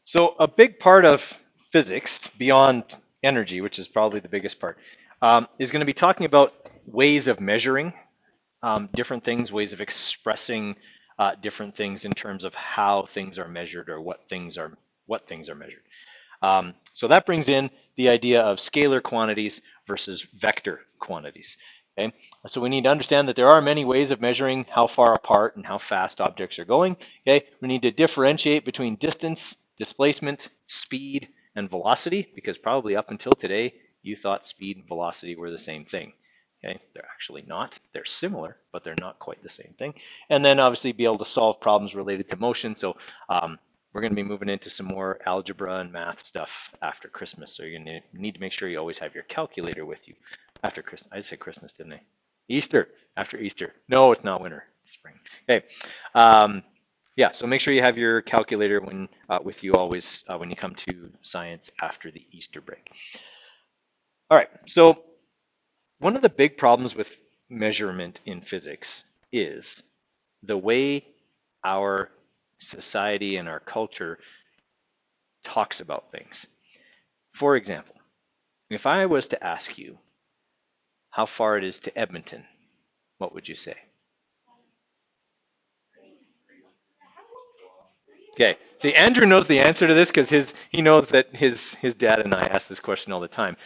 So a big part of physics, beyond energy, which is probably the biggest part, is going to be talking about ways of measuring different things, ways of expressing different things in terms of how things are measured or what things are measured. So that brings in the idea of scalar quantities versus vector quantities. Okay, so we need to understand that there are many ways of measuring how far apart and how fast objects are going. Okay, we need to differentiate between distance, displacement, speed, and velocity, because probably up until today you thought speed and velocity were the same thing. Okay, they're actually not. They're similar, but they're not quite the same thing. And then obviously be able to solve problems related to motion. So we're going to be moving into some more algebra and math stuff after Christmas. So you're going to need to make sure you always have your calculator with you after Christmas. I said Christmas, didn't I? Easter, after Easter. No, it's not winter, it's spring. Okay. Yeah, so make sure you have your calculator with you always when you come to science after the Easter break. All right, so one of the big problems with measurement in physics is the way our society and our culture talks about things. For example, if I was to ask you how far it is to Edmonton, what would you say? Okay, see, Andrew knows the answer to this because he knows that his dad and I ask this question all the time.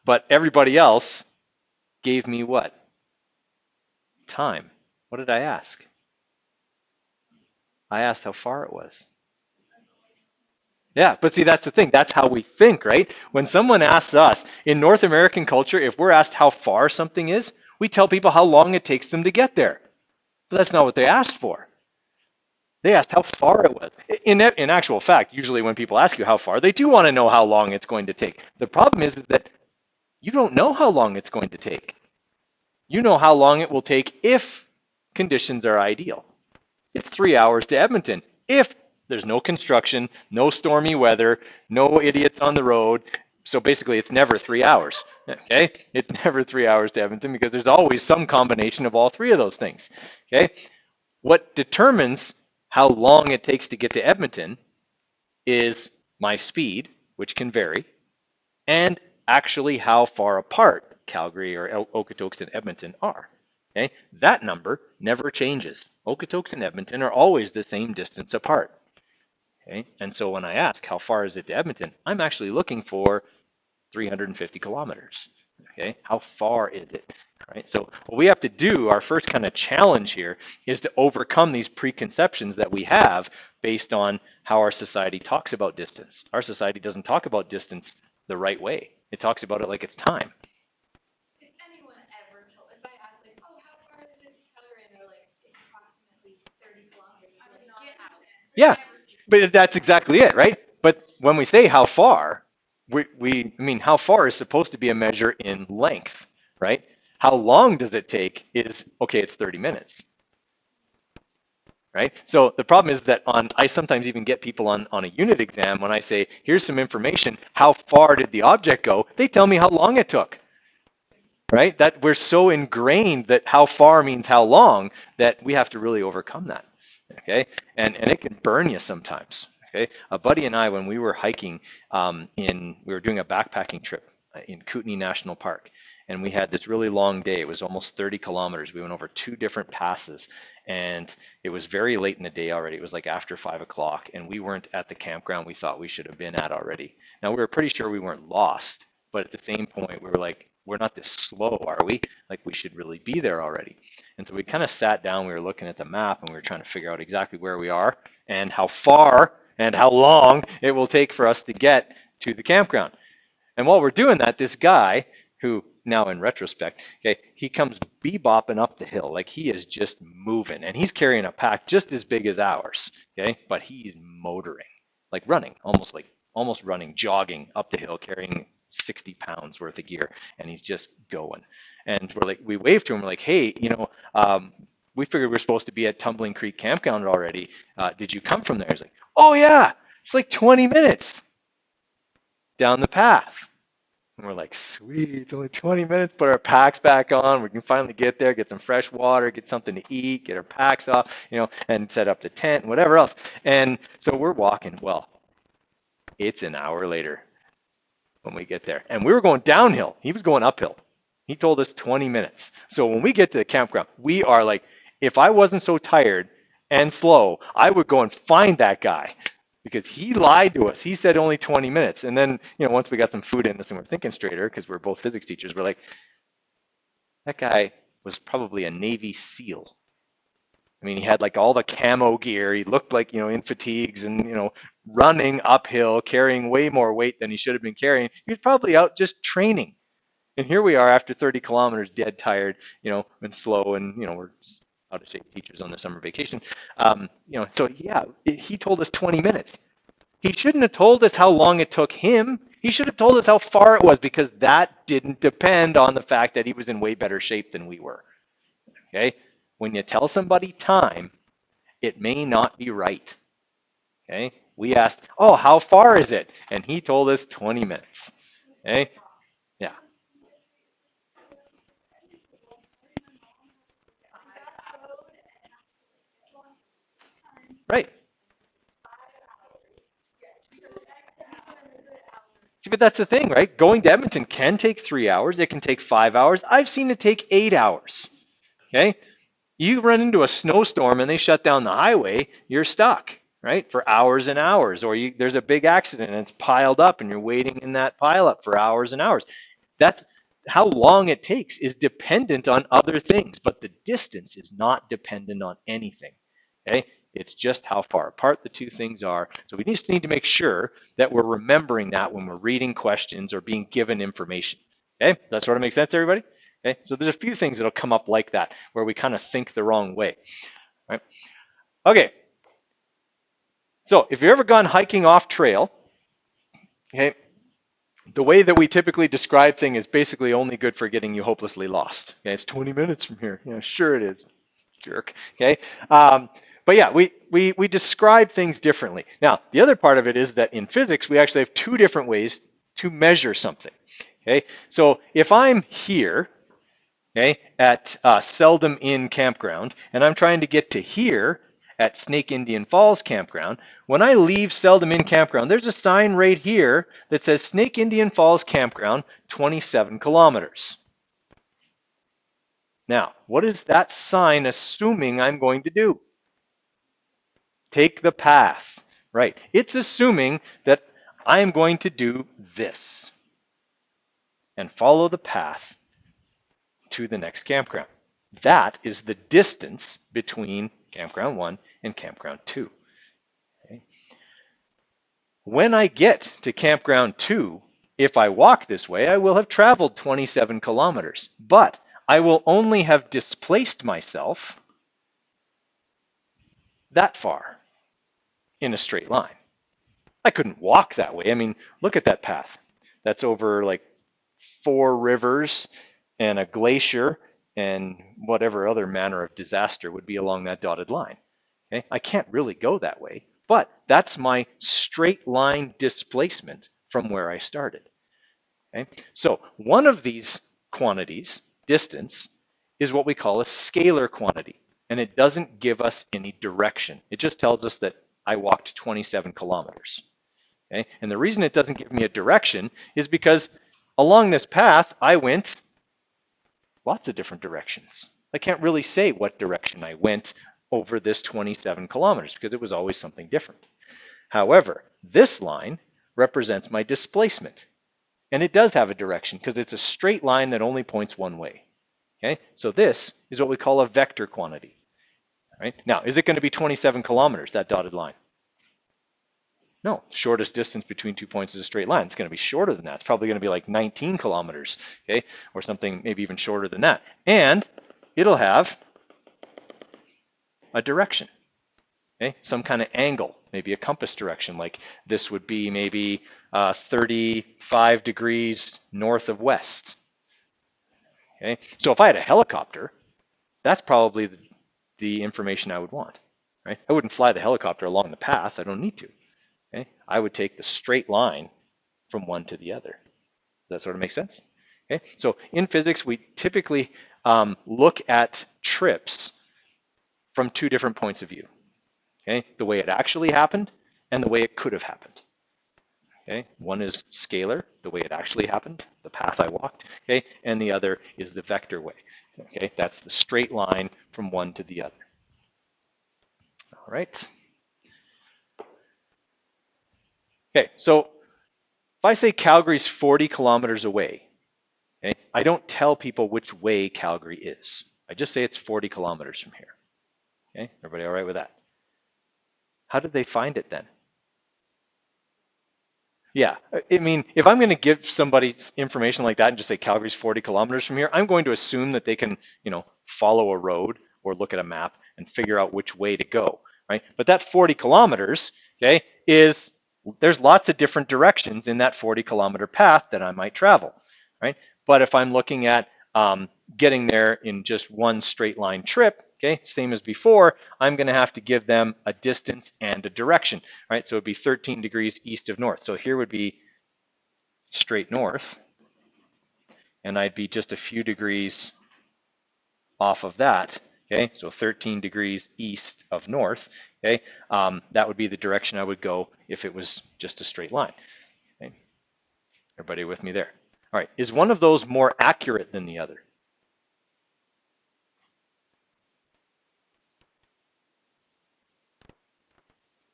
But everybody else gave me what? Time. What did I ask? I asked how far it was. Yeah, but see, that's the thing. That's how we think, right? When someone asks us in North American culture, if we're asked how far something is, we tell people how long it takes them to get there. But that's not what they asked for. They asked how far it was. In actual fact, usually when people ask you how far, they do want to know how long it's going to take. The problem is that you don't know how long it's going to take. You know how long it will take if conditions are ideal. It's 3 hours to Edmonton if there's no construction, no stormy weather, no idiots on the road. So basically, it's never 3 hours. Okay, it's never 3 hours to Edmonton because there's always some combination of all three of those things. Okay, what determines how long it takes to get to Edmonton is my speed, which can vary, and actually how far apart Calgary or Okotoks and Edmonton are. Okay, that number never changes. Okotoks and Edmonton are always the same distance apart. Okay, and so when I ask how far is it to Edmonton, I'm actually looking for 350 kilometers. Okay, how far is it? All right, so what we have to do, our first kind of challenge here, is to overcome these preconceptions that we have based on how our society talks about distance. Our society doesn't talk about distance the right way. It talks about it like it's time. If anyone ever told, if I asked like, oh, how far is it to Calgary, and they're like, it's approximately 30 kilometers, I would not get out. Yeah, Never see it. but that's exactly it, right? But when we say how far, I mean, how far is supposed to be a measure in length, right? How long does it take is, okay, it's 30 minutes, right? So the problem is that I sometimes even get people on a unit exam when I say, here's some information, how far did the object go? They tell me how long it took, right? That we're so ingrained that how far means how long that we have to really overcome that, okay? And it can burn you sometimes, okay? A buddy and I, when we were hiking we were doing a backpacking trip in Kootenay National Park, and we had this really long day. It was almost 30 kilometers. We went over 2 different passes, and it was very late in the day already. It was like after 5 o'clock, and we weren't at the campground we thought we should have been at already. Now, we were pretty sure we weren't lost, but at the same point, we were like, we're not this slow, are we? Like, we should really be there already. And so we kind of sat down, we were looking at the map, and we were trying to figure out exactly where we are and how far and how long it will take for us to get to the campground. And while we're doing that, this guy, who now in retrospect, okay, he comes bebopping up the hill, like he is just moving, and he's carrying a pack just as big as ours, okay, but he's motoring, like running, almost running, jogging up the hill, carrying 60 pounds worth of gear, and he's just going. And we're like, we waved to him, we're like, hey, we figured we're supposed to be at Tumbling Creek Campground already. Did you come from there? He's like, oh yeah, it's like 20 minutes down the path. And we're like, sweet, it's only 20 minutes, put our packs back on. We can finally get there, get some fresh water, get something to eat, get our packs off, and set up the tent and whatever else. And so we're walking. Well, It's an hour later when we get there. And we were going downhill. He was going uphill. He told us 20 minutes. So when we get to the campground, we are like, if I wasn't so tired and slow, I would go and find that guy because he lied to us. He said only 20 minutes. And then, once we got some food in us and we're thinking straighter because we're both physics teachers, we're like, that guy was probably a Navy SEAL. I mean, he had like all the camo gear. He looked like, in fatigues and, running uphill, carrying way more weight than he should have been carrying. He was probably out just training. And here we are after 30 kilometers, dead tired, and slow, and, we're out of shape teachers on their summer vacation. So yeah, he told us 20 minutes. He shouldn't have told us how long it took him. He should have told us how far it was, because that didn't depend on the fact that he was in way better shape than we were. Okay? When you tell somebody time, it may not be right. Okay? We asked, oh, how far is it? And he told us 20 minutes. Okay? Yeah. Right. But that's the thing, right? Going to Edmonton can take 3 hours. It can take 5 hours. I've seen it take 8 hours. Okay? You run into a snowstorm and they shut down the highway, you're stuck, right? For hours and hours. Or there's a big accident and it's piled up and you're waiting in that pileup for hours and hours. That's how long it takes is dependent on other things, but the distance is not dependent on anything. Okay? It's just how far apart the two things are. So we just need to make sure that we're remembering that when we're reading questions or being given information. Okay? Does that sort of make sense, everybody? Okay? So there's a few things that'll come up like that where we kind of think the wrong way. Right? Okay. So if you've ever gone hiking off trail, okay, the way that we typically describe things is basically only good for getting you hopelessly lost. Okay? It's 20 minutes from here. Yeah, sure it is. Jerk. Okay. But yeah, we describe things differently. Now, the other part of it is that in physics, we actually have two different ways to measure something. Okay. So if I'm here, okay, at Seldom Inn Campground, and I'm trying to get to here at Snake Indian Falls Campground, when I leave Seldom Inn Campground, there's a sign right here that says Snake Indian Falls Campground, 27 kilometers. Now, what is that sign assuming I'm going to do? Take the path, right? It's assuming that I am going to do this and follow the path to the next campground. That is the distance between campground 1 and campground 2. Okay. When I get to campground 2, if I walk this way, I will have traveled 27 kilometers, but I will only have displaced myself that far in a straight line. I couldn't walk that way. I mean, look at that path. That's over like 4 rivers and a glacier and whatever other manner of disaster would be along that dotted line. Okay? I can't really go that way, but that's my straight line displacement from where I started. Okay? So one of these quantities, distance, is what we call a scalar quantity, and it doesn't give us any direction. It just tells us that I walked 27 kilometers. Okay? And the reason it doesn't give me a direction is because along this path, I went lots of different directions. I can't really say what direction I went over this 27 kilometers because it was always something different. However, this line represents my displacement. And it does have a direction because it's a straight line that only points one way. Okay? So this is what we call a vector quantity. Right? Now, is it going to be 27 kilometers, that dotted line? No, shortest distance between 2 points is a straight line. It's going to be shorter than that. It's probably going to be like 19 kilometers, okay, or something maybe even shorter than that. And it'll have a direction, okay, some kind of angle, maybe a compass direction. Like this would be maybe 35 degrees north of west. Okay, so if I had a helicopter, that's probably the information I would want. Right? I wouldn't fly the helicopter along the path. I don't need to. Okay? I would take the straight line from one to the other. Does that sort of make sense? Okay? So in physics, we typically look at trips from 2 different points of view. Okay? The way it actually happened and the way it could have happened. Okay, one is scalar, the way it actually happened, the path I walked. Okay, and the other is the vector way. Okay, that's the straight line from one to the other. All right. Okay, so if I say Calgary's 40 kilometers away, okay, I don't tell people which way Calgary is. I just say it's 40 kilometers from here. Okay, everybody all right with that? How did they find it then? Yeah, I mean, if I'm going to give somebody information like that and just say Calgary's 40 kilometers from here, I'm going to assume that they can, follow a road or look at a map and figure out which way to go, right? But that 40 kilometers, okay, there's lots of different directions in that 40-kilometer path that I might travel, right? But if I'm looking at getting there in just one straight line trip, okay, same as before, I'm going to have to give them a distance and a direction, right? So it would be 13 degrees east of north. So here would be straight north, and I'd be just a few degrees off of that, okay? So 13 degrees east of north, okay? That would be the direction I would go if it was just a straight line. Okay? Everybody with me there? All right, is one of those more accurate than the other?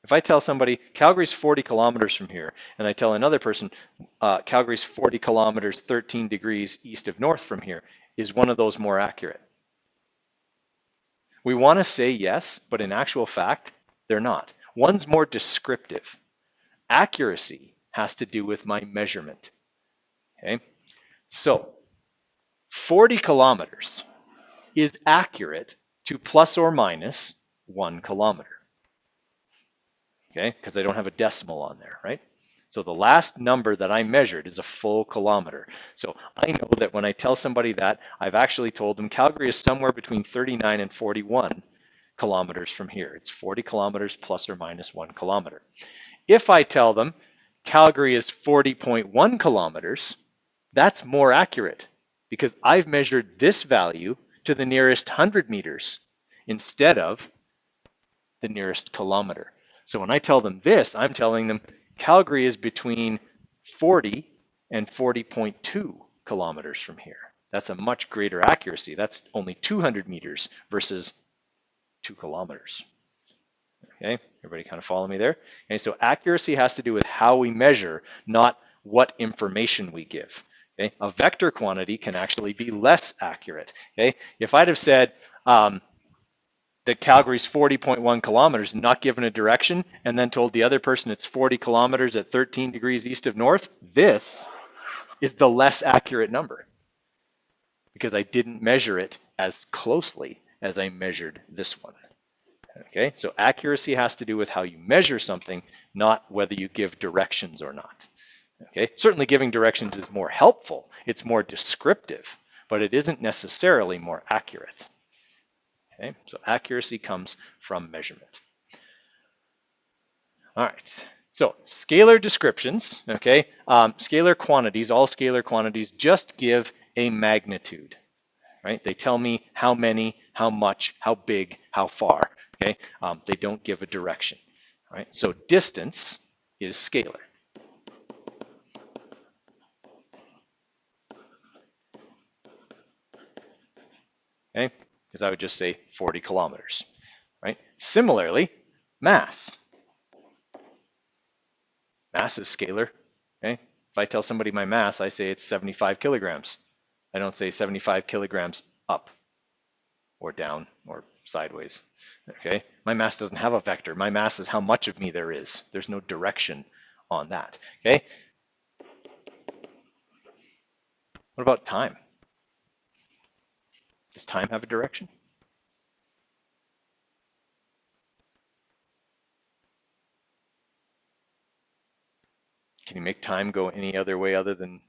If I tell somebody Calgary's 40 kilometers from here, and I tell another person Calgary's 40 kilometers, 13 degrees east of north from here, is one of those more accurate? We want to say yes, but in actual fact, they're not. One's more descriptive. Accuracy has to do with my measurement. Okay, so 40 kilometers is accurate to plus or minus 1 kilometer. Okay, because I don't have a decimal on there, right? So the last number that I measured is a full kilometer. So I know that when I tell somebody that, I've actually told them Calgary is somewhere between 39 and 41 kilometers from here. It's 40 kilometers plus or minus 1 kilometer. If I tell them Calgary is 40.1 kilometers, that's more accurate because I've measured this value to the nearest 100 meters instead of the nearest kilometer. So when I tell them this, I'm telling them Calgary is between 40 and 40.2 kilometers from here. That's a much greater accuracy. That's only 200 meters versus 2 kilometers. Okay, everybody kind of follow me there? Okay, so accuracy has to do with how we measure, not what information we give. Okay, a vector quantity can actually be less accurate. Okay, if I'd have said that Calgary's 40.1 kilometers, not given a direction, and then told the other person it's 40 kilometers at 13 degrees east of north, this is the less accurate number because I didn't measure it as closely as I measured this one. Okay, so accuracy has to do with how you measure something, not whether you give directions or not. Okay, certainly giving directions is more helpful, it's more descriptive, but it isn't necessarily more accurate. Okay, so accuracy comes from measurement. All right, so scalar descriptions, okay, scalar quantities, all scalar quantities just give a magnitude, right? They tell me how many, how much, how big, how far, okay? They don't give a direction, right? So distance is scalar. Okay, because I would just say 40 kilometers, right? Similarly, mass. Mass is scalar, okay? If I tell somebody my mass, I say it's 75 kilograms. I don't say 75 kilograms up or down or sideways, okay? My mass doesn't have a vector. My mass is how much of me there is. There's no direction on that, okay? What about time? Does time have a direction? Can you make time go any other way other than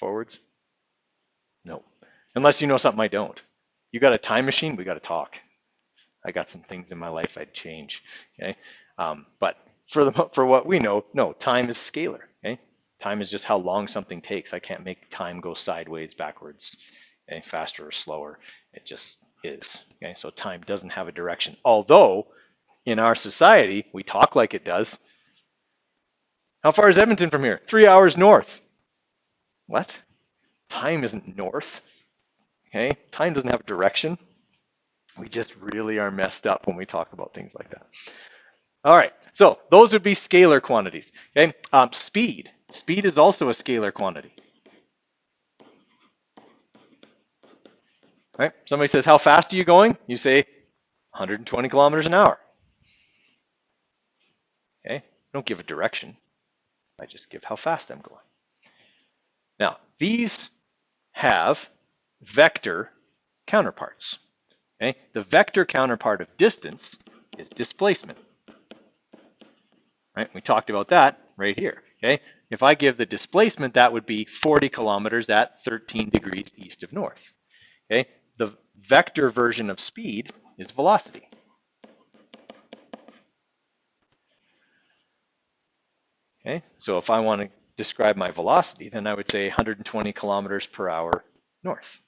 forwards? No, unless you know something I don't. You got a time machine, we got to talk. I got some things in my life I'd change, okay? But for what we know, no, time is scalar, okay? Time is just how long something takes. I can't make time go sideways, backwards, okay? Faster or slower. It just is, okay? So time doesn't have a direction. Although in our society, we talk like it does. How far is Edmonton from here? 3 hours north. What? Time isn't north. Okay? Time doesn't have a direction. We just really are messed up when we talk about things like that. All right, so those would be scalar quantities. Okay, speed. Speed is also a scalar quantity. Right? Somebody says, how fast are you going? You say 120 kilometers an hour. Okay, I don't give a direction. I just give how fast I'm going. Now, these have vector counterparts. Okay, the vector counterpart of distance is displacement. Right? We talked about that right here. Okay, if I give the displacement, that would be 40 kilometers at 13 degrees east of north. Okay, the vector version of speed is velocity. Okay, so if I want to describe my velocity, then I would say 120 kilometers per hour north.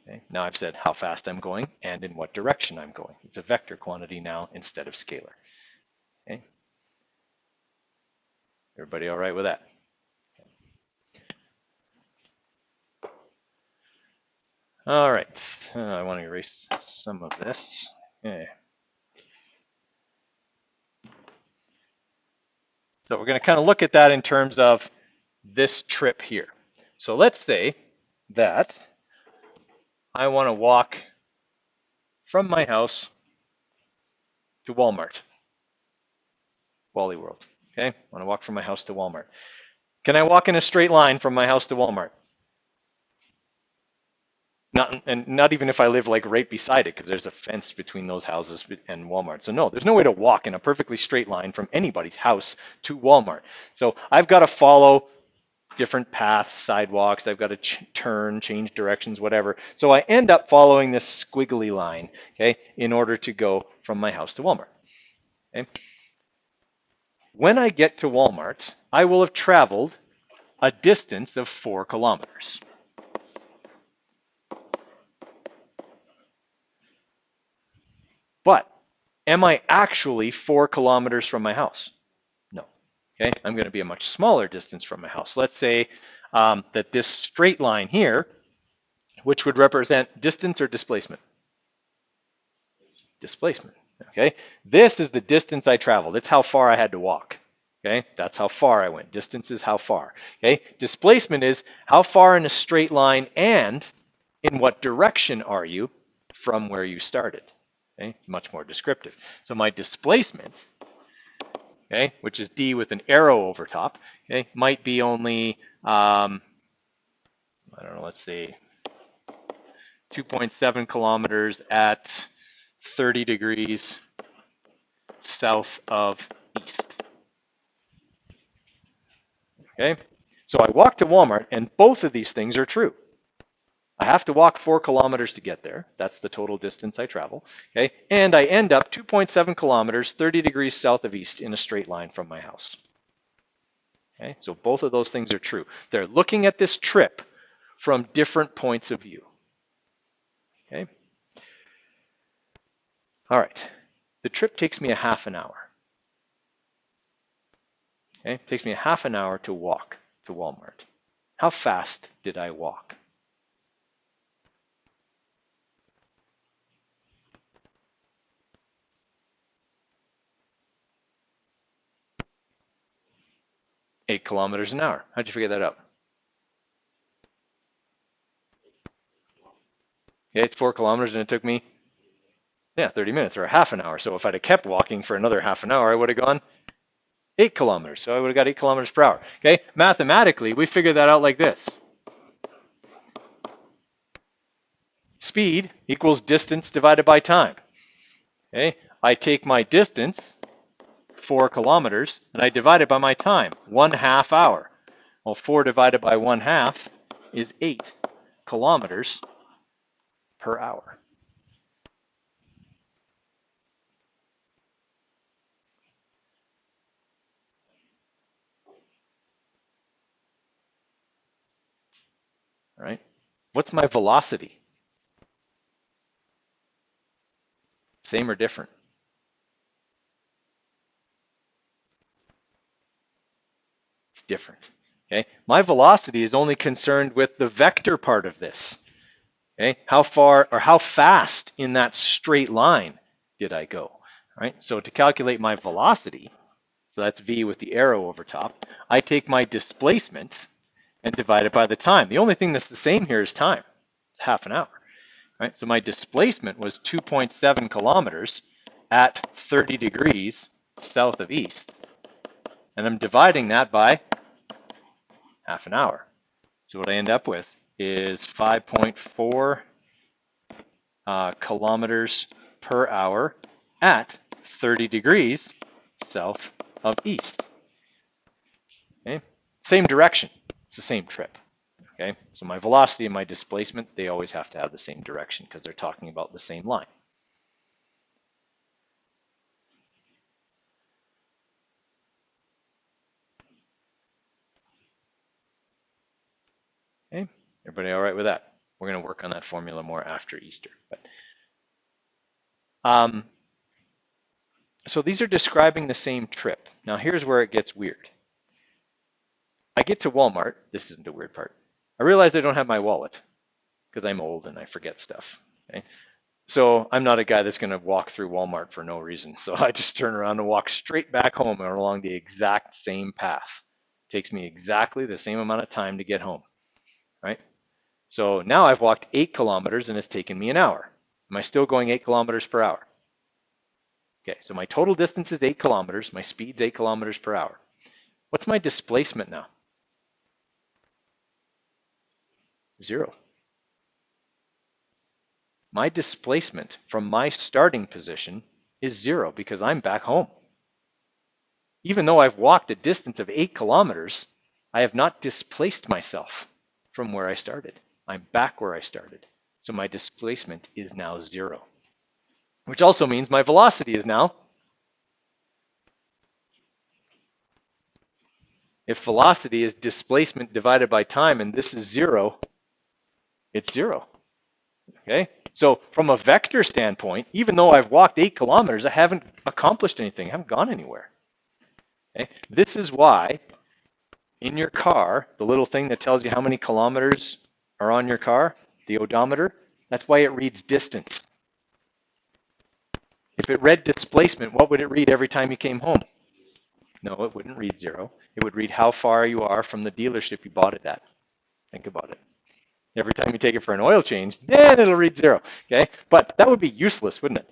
Okay, now I've said how fast I'm going and in what direction I'm going. It's a vector quantity now instead of scalar. Okay, everybody all right with that? All right, I want to erase some of this. Okay. So we're going to kind of look at that in terms of this trip here. So let's say that I want to walk from my house to Walmart, Wally World. Okay, I want to walk from my house to Walmart. Can I walk in a straight line from my house to Walmart? Not even if I live like right beside it, because there's a fence between those houses and Walmart. So no, there's no way to walk in a perfectly straight line from anybody's house to Walmart. So I've got to follow different paths, sidewalks. I've got to turn, change directions, whatever. So I end up following this squiggly line, okay, in order to go from my house to Walmart. Okay. When I get to Walmart, I will have traveled a distance of 4 kilometers. But am I actually 4 kilometers from my house? No. Okay, I'm going to be a much smaller distance from my house. Let's say that this straight line here, which would represent distance or displacement? Displacement. Okay, this is the distance I traveled. It's how far I had to walk. Okay, that's how far I went. Distance is how far. Okay, displacement is how far in a straight line and in what direction are you from where you started. Okay, much more descriptive. So my displacement, okay, which is d with an arrow over top, okay, might be only, I don't know, let's say 2.7 kilometers at 30 degrees south of east. Okay, so I walk to Walmart and both of these things are true. I have to walk 4 kilometers to get there. That's the total distance I travel. Okay, and I end up 2.7 kilometers, 30 degrees south of east in a straight line from my house. Okay, so both of those things are true. They're looking at this trip from different points of view. Okay. All right. The trip takes me a half an hour. Okay, it takes me a half an hour to walk to Walmart. How fast did I walk? Eight kilometers an hour. How'd you figure that out? Okay, it's 4 kilometers and it took me, 30 minutes or a half an hour. So if I'd have kept walking for another half an hour, I would have gone 8 kilometers. So I would have got 8 kilometers per hour. Okay, mathematically, we figured that out like this. Speed equals distance divided by time. Okay, I take my distance, 4 kilometers, and I divide it by my time, 1/2 hour. Well, 4 divided by 1/2 is 8 kilometers per hour. All right. What's my velocity? Same or different? It's different. Okay, my velocity is only concerned with the vector part of this. Okay, how far or how fast in that straight line did I go? All right, so to calculate my velocity, so that's v with the arrow over top, I take my displacement and divide it by the time. The only thing that's the same here is time. It's half an hour. Right, so my displacement was 2.7 kilometers at 30 degrees south of east. And I'm dividing that by half an hour. So what I end up with is 5.4 kilometers per hour at 30 degrees south of east. Okay, same direction. It's the same trip. Okay, so my velocity and my displacement, they always have to have the same direction because they're talking about the same line. Okay, everybody all right with that? We're going to work on that formula more after Easter. But, so these are describing the same trip. Now here's where it gets weird. I get to Walmart. This isn't the weird part. I realize I don't have my wallet because I'm old and I forget stuff. Okay? So I'm not a guy that's going to walk through Walmart for no reason. So I just turn around and walk straight back home and along the exact same path. It takes me exactly the same amount of time to get home, right? So now I've walked 8 kilometers and it's taken me an hour. Am I still going 8 kilometers per hour? Okay, so my total distance is 8 kilometers. My speed's 8 kilometers per hour. What's my displacement now? 0. My displacement from my starting position is 0 because I'm back home. Even though I've walked a distance of 8 kilometers, I have not displaced myself from where I started. I'm back where I started. So my displacement is now 0, which also means my velocity is now, if velocity is displacement divided by time and this is 0, it's 0. Okay, so from a vector standpoint, even though I've walked 8 kilometers, I haven't accomplished anything. I haven't gone anywhere. Okay, this is why in your car, the little thing that tells you how many kilometers are on your car, the odometer, that's why it reads distance. If it read displacement, what would it read every time you came home? No, it wouldn't read 0. It would read how far you are from the dealership you bought it at. Think about it. Every time you take it for an oil change, then it'll read 0. Okay, but that would be useless, wouldn't it?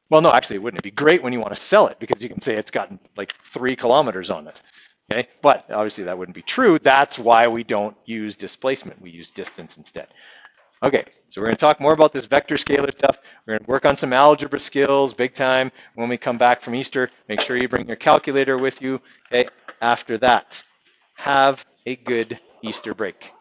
Well, no, actually, it wouldn't. It'd be great when you want to sell it because you can say it's gotten like 3 kilometers on it. Okay, but obviously that wouldn't be true. That's why we don't use displacement. We use distance instead. Okay, so we're going to talk more about this vector scalar stuff. We're going to work on some algebra skills, big time. When we come back from Easter, make sure you bring your calculator with you. Okay, after that, have a good Easter break.